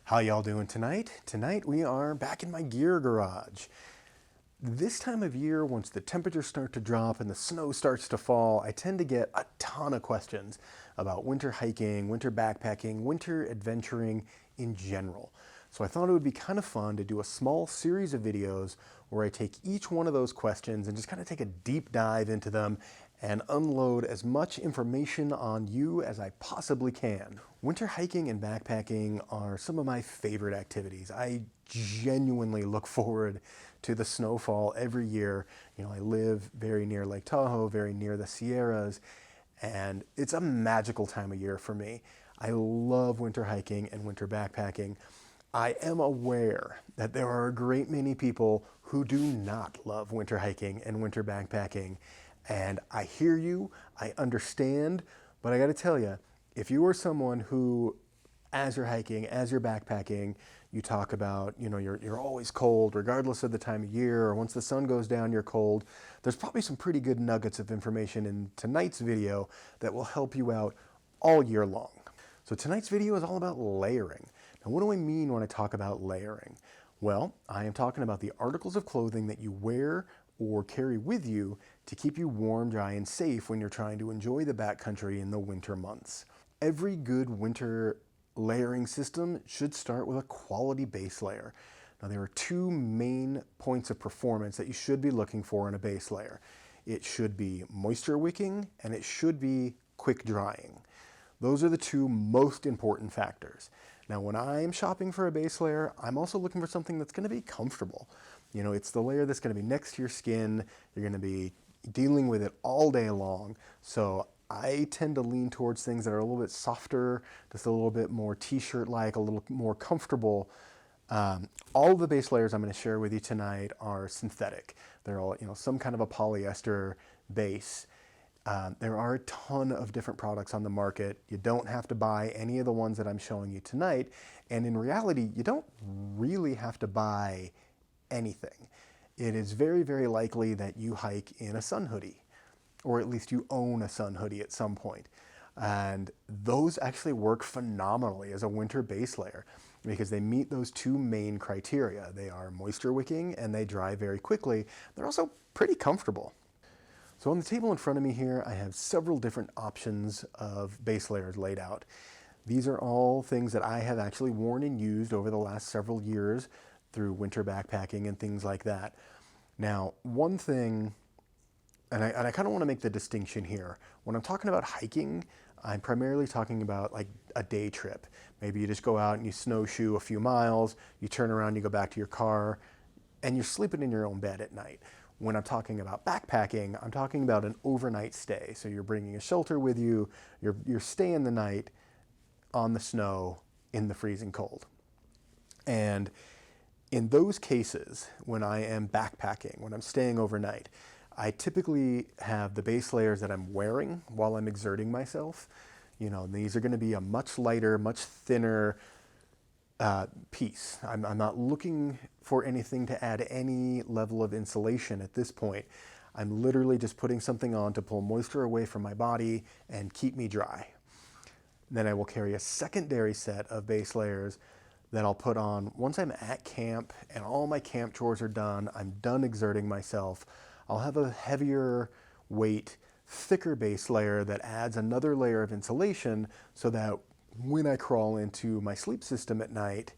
How y'all doing tonight? Tonight we are back in my gear garage. This time of year, once the temperatures start to drop and the snow starts to fall, I tend to get a ton of questions about winter hiking, winter backpacking, winter adventuring in general. So I thought it would be kind of fun to do a small series of videos where I take each one of those questions and just kind of take a deep dive into them and unload as much information on you as I possibly can. Winter hiking and backpacking are some of my favorite activities. I genuinely look forward to the snowfall every year. You know, I live very near Lake Tahoe, very near the Sierras, and it's a magical time of year for me. I love winter hiking and winter backpacking. I am aware that there are a great many people who do not love winter hiking and winter backpacking. And I hear you, I understand, but I gotta tell you, if you are someone who, as you're hiking, as you're backpacking, you talk about, you're always cold, regardless of the time of year, or once the sun goes down, you're cold, there's probably some pretty good nuggets of information in tonight's video that will help you out all year long. So tonight's video is all about layering. Now, what do I mean when I talk about layering? Well, I am talking about the articles of clothing that you wear or carry with you to keep you warm, dry, and safe when you're trying to enjoy the backcountry in the winter months. Every good winter layering system should start with a quality base layer. Now, there are two main points of performance that you should be looking for in a base layer. It should be moisture wicking and it should be quick drying. Those are the two most important factors. Now, when I'm shopping for a base layer, I'm also looking for something that's going to be comfortable. You know, it's the layer that's going to be next to your skin. You're going to be dealing with it all day long. So I tend to lean towards things that are a little bit softer, just a little bit more t-shirt-like, a little more comfortable. All of the base layers I'm going to share with you tonight are synthetic. They're all, some kind of a polyester base. There are a ton of different products on the market. You don't have to buy any of the ones that I'm showing you tonight. And in reality, you don't really have to buy anything. It is very, very likely that you hike in a sun hoodie, or at least you own a sun hoodie at some point. And those actually work phenomenally as a winter base layer because they meet those two main criteria. They are moisture wicking and they dry very quickly. They're also pretty comfortable. So on the table in front of me here, I have several different options of base layers laid out. These are all things that I have actually worn and used over the last several years through winter backpacking and things like that. Now, one thing, and I kind of want to make the distinction here. When I'm talking about hiking, I'm primarily talking about like a day trip. Maybe you just go out and you snowshoe a few miles, you turn around, you go back to your car, and you're sleeping in your own bed at night. When I'm talking about backpacking, I'm talking about an overnight stay. So you're bringing a shelter with you, you're staying the night on the snow in the freezing cold. And in those cases, when I am backpacking, when I'm staying overnight, I typically have the base layers that I'm wearing while I'm exerting myself. These are going to be a much lighter, much thinner piece. I'm not looking for anything to add any level of insulation at this point. I'm literally just putting something on to pull moisture away from my body and keep me dry. Then I will carry a secondary set of base layers that I'll put on once I'm at camp and all my camp chores are done, I'm done exerting myself. I'll have a heavier weight, thicker base layer that adds another layer of insulation so that when I crawl into my sleep system at night,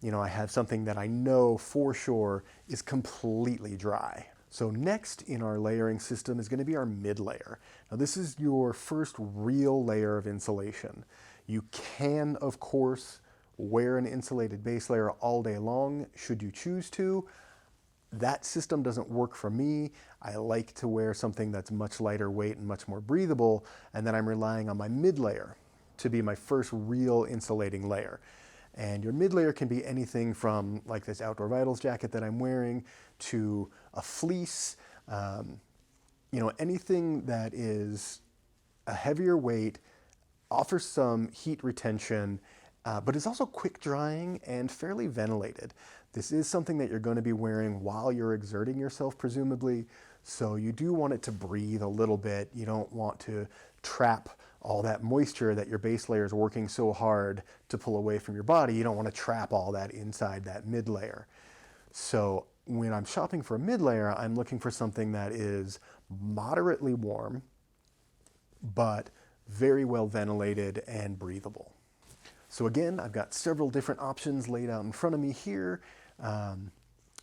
I have something that I know for sure is completely dry. So next in our layering system is going to be our mid layer. Now this is your first real layer of insulation. You can, of course, wear an insulated base layer all day long should you choose to. That system doesn't work for me. I like to wear something that's much lighter weight and much more breathable, and then I'm relying on my mid layer to be my first real insulating layer. And your mid layer can be anything from like this Outdoor Vitals jacket that I'm wearing to a fleece, anything that is a heavier weight, offers some heat retention, but is also quick drying and fairly ventilated. This is something that you're going to be wearing while you're exerting yourself, presumably, so you do want it to breathe a little bit. You don't want to trap all that moisture that your base layer is working so hard to pull away from your body. You don't want to trap all that inside that mid layer. So when I'm shopping for a mid layer, I'm looking for something that is moderately warm, but very well ventilated and breathable. So again, I've got several different options laid out in front of me here.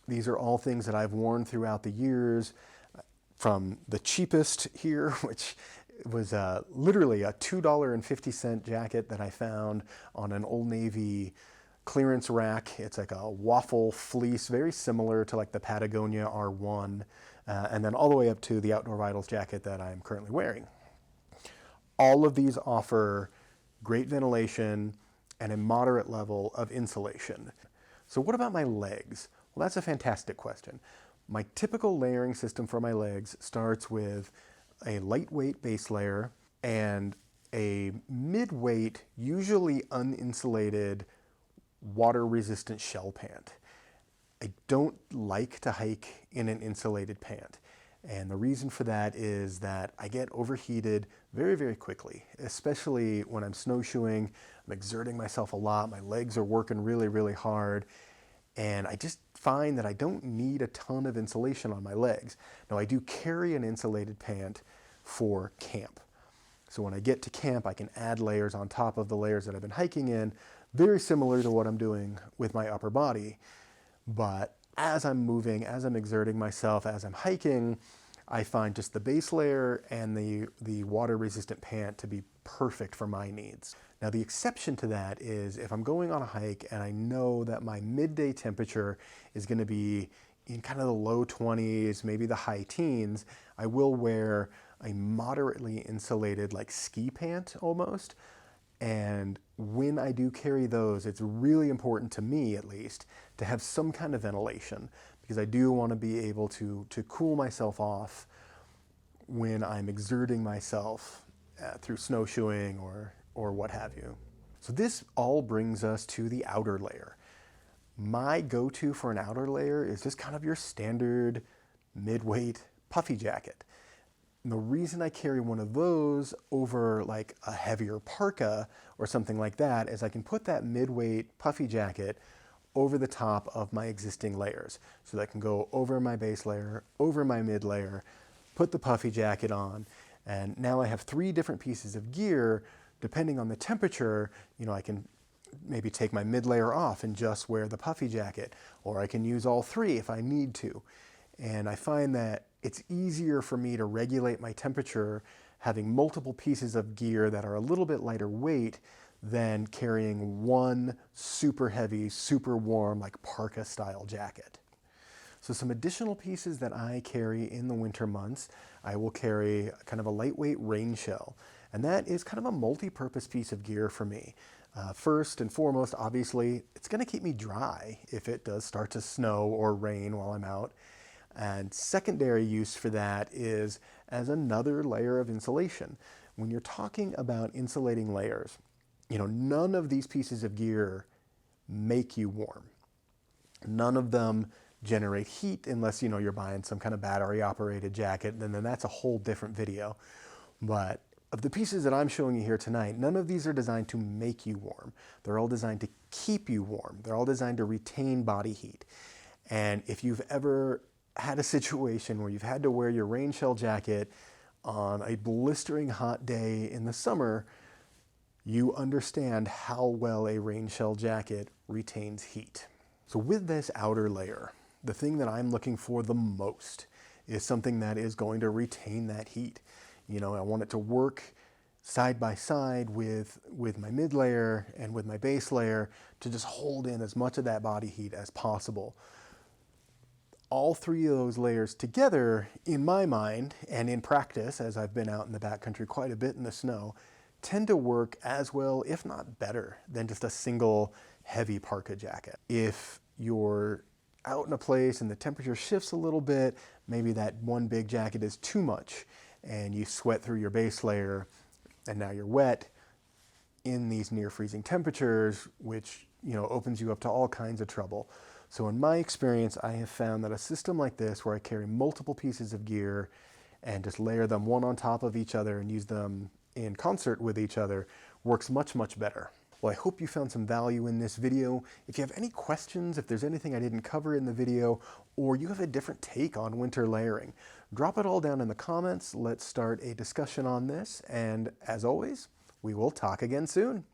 These are all things that I've worn throughout the years, from the cheapest here, which was literally a $2.50 jacket that I found on an Old Navy clearance rack. It's like a waffle fleece, very similar to like the Patagonia R1, and then all the way up to the Outdoor Vitals jacket that I'm currently wearing. All of these offer great ventilation and a moderate level of insulation. So what about my legs? Well, that's a fantastic question. My typical layering system for my legs starts with a lightweight base layer and a mid-weight, usually uninsulated, water-resistant shell pant. I don't like to hike in an insulated pant. And the reason for that is that I get overheated very, very quickly, especially when I'm snowshoeing. I'm exerting myself a lot. My legs are working really, really hard. And I just find that I don't need a ton of insulation on my legs. Now, I do carry an insulated pant for camp. So when I get to camp, I can add layers on top of the layers that I've been hiking in, very similar to what I'm doing with my upper body. But as I'm moving, as I'm exerting myself, as I'm hiking, I find just the base layer and the water-resistant pant to be perfect for my needs. Now, the exception to that is if I'm going on a hike and I know that my midday temperature is going to be in kind of the low 20s, maybe the high teens, I will wear a moderately insulated, like ski pant almost. And when I do carry those, it's really important to me, at least, to have some kind of ventilation, because I do want to be able to cool myself off when I'm exerting myself through snowshoeing or what have you. So this all brings us to the outer layer. My go-to for an outer layer is just kind of your standard mid-weight puffy jacket. And the reason I carry one of those over like a heavier parka or something like that is I can put that mid-weight puffy jacket over the top of my existing layers. So that I can go over my base layer, over my mid layer, put the puffy jacket on, and now I have 3 different pieces of gear. Depending on the temperature, I can maybe take my mid layer off and just wear the puffy jacket, or I can use all 3 if I need to. And I find that it's easier for me to regulate my temperature having multiple pieces of gear that are a little bit lighter weight than carrying one super heavy, super warm, like parka style jacket. So some additional pieces that I carry in the winter months, I will carry kind of a lightweight rain shell. And that is kind of a multi-purpose piece of gear for me. First and foremost, obviously, it's going to keep me dry if it does start to snow or rain while I'm out. And secondary use for that is as another layer of insulation. When you're talking about insulating layers, none of these pieces of gear make you warm. None of them generate heat unless, you're buying some kind of battery operated jacket, and then that's a whole different video. But of the pieces that I'm showing you here tonight, none of these are designed to make you warm. They're all designed to keep you warm. They're all designed to retain body heat. And if you've ever had a situation where you've had to wear your rain shell jacket on a blistering hot day in the summer, you understand how well a rain shell jacket retains heat. So with this outer layer, the thing that I'm looking for the most is something that is going to retain that heat. I want it to work side by side with my mid layer and with my base layer to just hold in as much of that body heat as possible. All 3 of those layers together, in my mind and in practice, as I've been out in the backcountry quite a bit in the snow, tend to work as well, if not better, than just a single heavy parka jacket. If you're out in a place and the temperature shifts a little bit, maybe that one big jacket is too much and you sweat through your base layer and now you're wet in these near freezing temperatures, which opens you up to all kinds of trouble. So in my experience, I have found that a system like this, where I carry multiple pieces of gear and just layer them one on top of each other and use them in concert with each other works much, much better. Well, I hope you found some value in this video. If you have any questions, if there's anything I didn't cover in the video, or you have a different take on winter layering, drop it all down in the comments. Let's start a discussion on this, and as always, we will talk again soon.